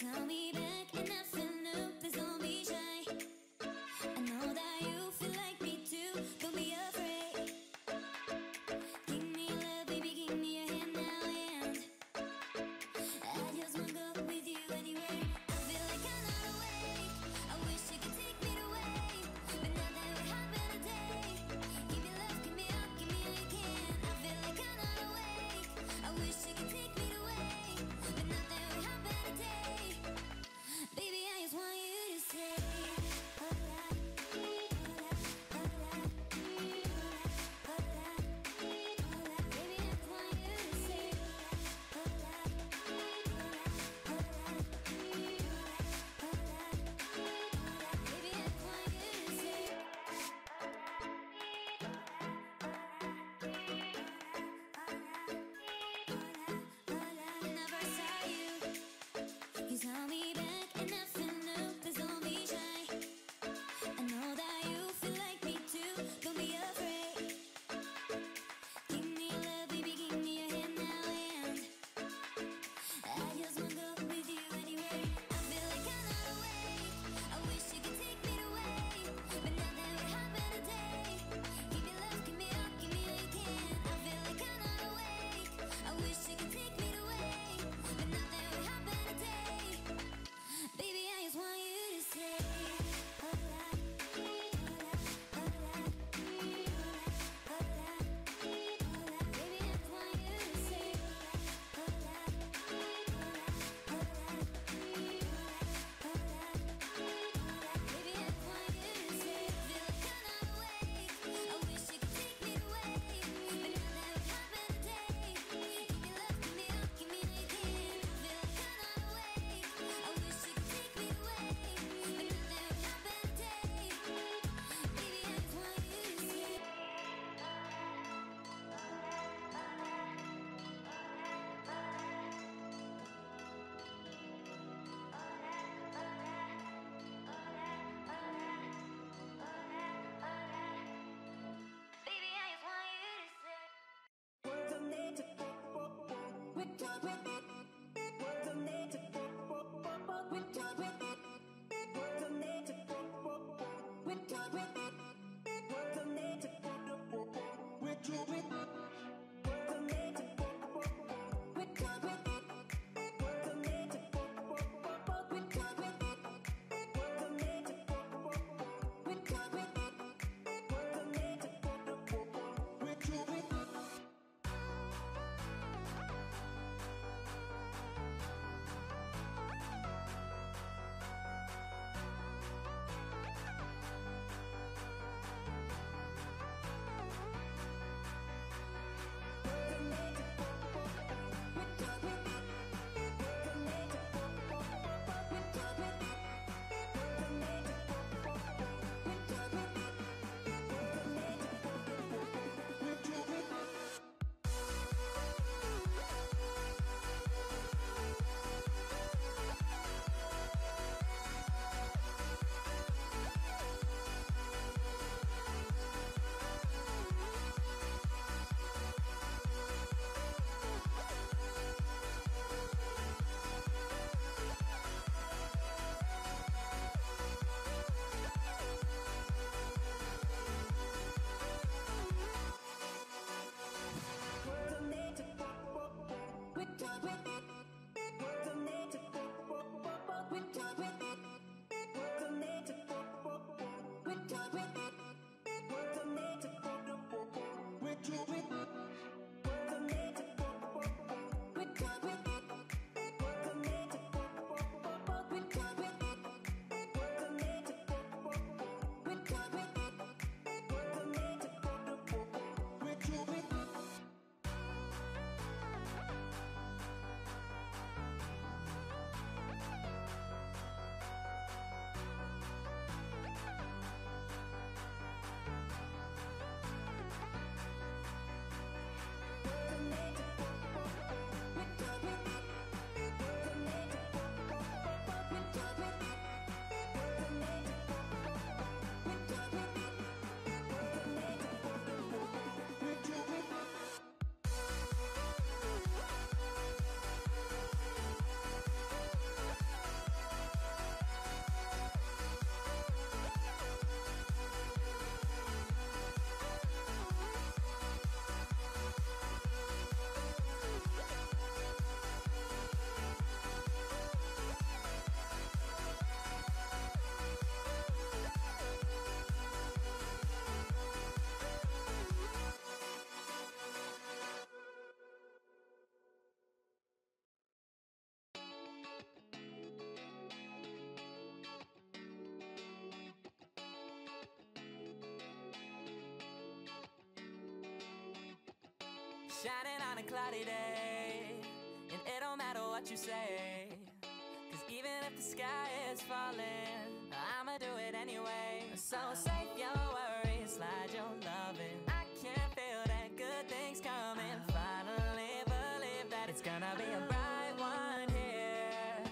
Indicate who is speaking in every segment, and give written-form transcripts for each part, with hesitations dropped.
Speaker 1: held me back and I feel new. Please don't be shy. I know that you feel like me too. Don't be afraid. Give me your love, baby, give me your hand now, and I just wanna go with you anywhere. I feel like I'm not awake. I wish you could take me away, but now that we happen today. Give me love, give me up, give me all you can. I feel like I'm not awake. I wish you could take me away, but now that we happen today. Baby, I just want you to say, hola, hola, hola, hola, hola. Baby, I just want you to say, hola, hola, hola, hola, hola. Baby, I just want you to say, when I first saw you held me back and I feel new. Please don't be shy. I know that you feel like me too. Don't be afraid. Give me your love, baby, give me your hand now, and I just wanna go with you anywhere. I feel like I'm not awake. I wish you could take me away, but now that we happen today. Give me love, give me up, give me all you can. I feel like I'm not awake. I wish you could take me away, but now that we happen today. Baby, I just want you to say, hola, hola, hola, hola, hola. Baby, I just want you to say, hola, hola, hola, hola, hola. Baby, I just want you to say, I feel like I'm not awake. I wish you could take me away, but now that we happen today. Give me love, give me up, give me all you can. I feel like I'm not awake. I wish you could take me away, but now that we happen today. Baby, I just want you to say, baby, I just want you to say.
Speaker 2: Words of nature, we talk with it. Words of nature, we talk with it. Words of nature, we talk with it. Words of nature, we talk with it. Words of nature, we talk with it. Words of nature, we talk with it. Words of nature, we talk with it. Words of nature, we talk with it.
Speaker 3: shining on a cloudy day, and it don't matter what you say, 'cause even if the sky is falling, I'ma do it anyway. So save your worries, slide your loving. I can feel that good things coming. Finally believe that it's gonna be a bright one here.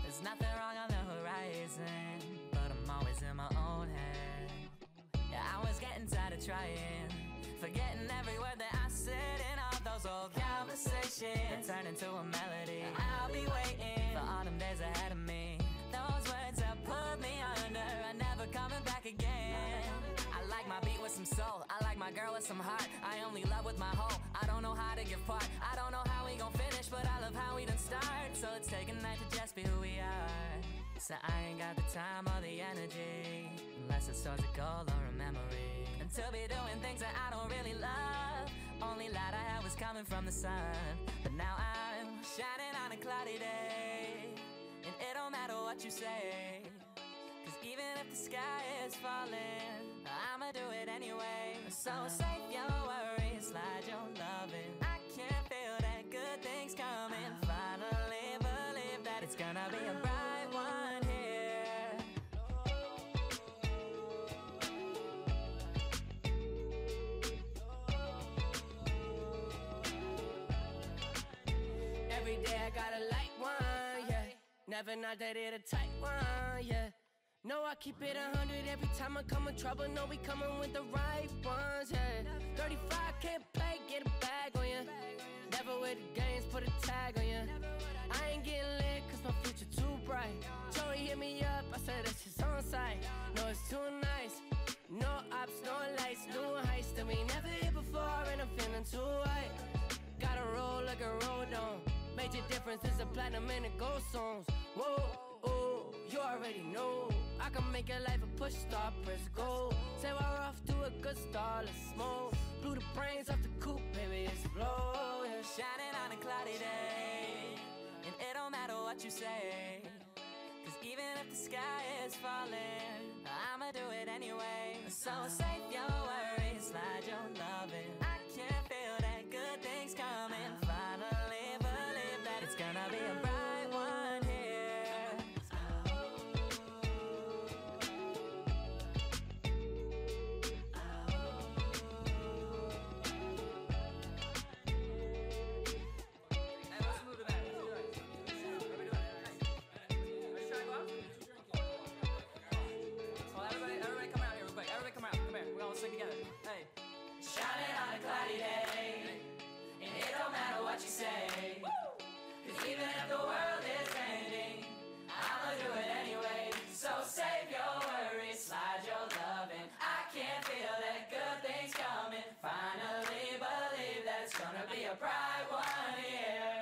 Speaker 3: There's nothing wrong on the horizon, but I'm always in my own head. Yeah, I was getting tired of trying, forgetting every word that I said in all those old conversations. Turn into a melody. I'll be waiting for autumn days ahead of me. Those words that put me under are never coming back again. I like my beat with some soul, I like my girl with some heart. I only love with my whole, I don't know how to give part. I don't know how we gon' finish, but I love how we done start. So let's take a night to just be who we are. So I ain't got the time or the energy, unless it's towards a goal or a memory. And to be doing things that I don't really love. Only light I had was coming from the sun, but now I'm shining on a cloudy day, and it don't matter what you say, 'cause even if the sky is falling, I'ma do it anyway. So save your worries, slide your loving. I can feel that good things coming. Finally believe that it's gonna be a bright one here.
Speaker 4: Every day I gotta light one, yeah. Never not that it a tight one, yeah. No, I keep it 100 every time I come in trouble. No, we coming with the right ones, yeah. 35 can't play, get a bag on ya. Never with the games, put a tag on ya. I ain't getting lit 'cause my future too bright. Joey hit me up, I said that's just on site. No, it's too nice. No ops, no lights, doing heights that we never hit before, and I'm feeling too white. Gotta roll like a road on. Major difference is the platinum and the gold songs. Whoa, oh, you already know. I can make your life a push start, press go. Say we're off to a good start, let's smoke. Blew the brains off the coupe, baby, explode. Yeah.
Speaker 3: Shining on a cloudy day, and it don't matter what you say, 'cause even if the sky is falling, I'ma do it anyway. So save your worries, slide your loving. I can feel that good things coming. Finally believe that it's gonna be a bright one here. Hey, let's move to back. Let's try to go out. Well, everybody come out here, everybody. Everybody come out. Come here. We all sing together. Hey. Shining on a cloudy day, and it don't matter what you say, 'cause even if the world is ending, I'ma do it anyway. So save your worries, slide your loving. I can feel that good things coming. Finally believe that it's gonna be a bright one here.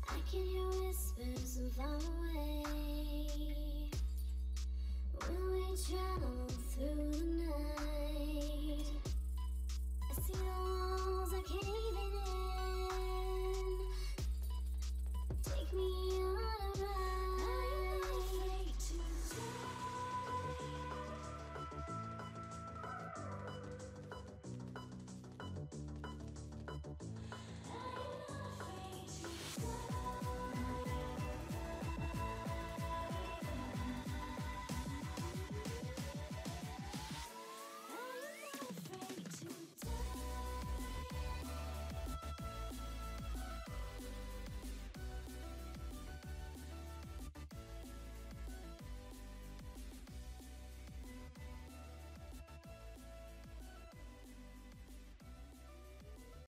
Speaker 1: I can hear whispers from far away.